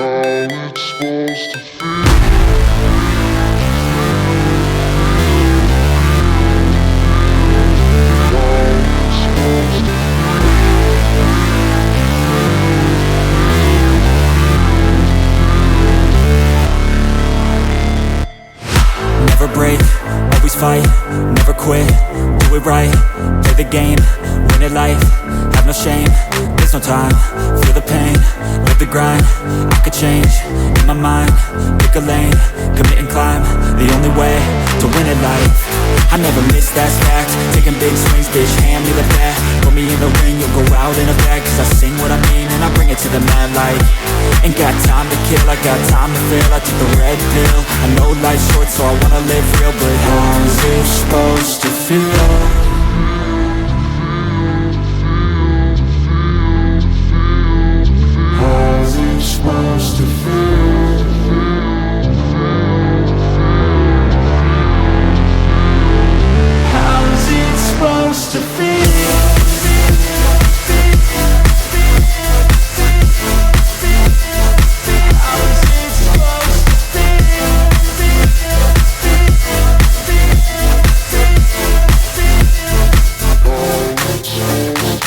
it's supposed to feel. Never break, always fight, never quit, do it right, play the game, win it life, have no shame, there's no time, feel the pain, live the grind, I could change, in my mind, pick a lane, commit and climb, the only way to win it life. I never miss, that's fact, taking big swings, bitch, hand me the bat, put me in the ring, you'll go out in a bag, cause I sing what I mean and I bring it to the mad light. Ain't got time to kill, I got time to feel, I took the red pill, I know life's short so I wanna live real, but how's it supposed to feel? How's it supposed to feel? How's it supposed to feel?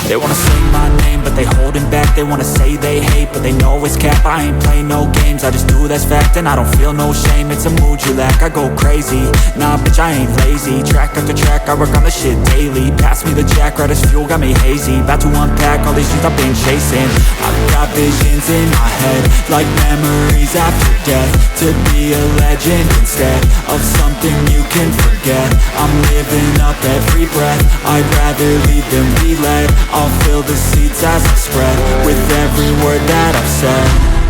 They wanna say my name, but they holding back. They wanna say they hate, but they know it's cap. I ain't play no games, I just do that's fact. And I don't feel no shame, it's a mood you lack. I go crazy, nah bitch I ain't lazy. Track after track, I work on the shit daily. Pass me the jack, right as fuel, got me hazy. About to unpack all these dreams I've been chasing. I've got visions in my head, like memories after death. To be a legend instead of something you can forget. I'm living up every breath, I'd rather lead than be led. I'll fill the seats as I spread with every word that I've said.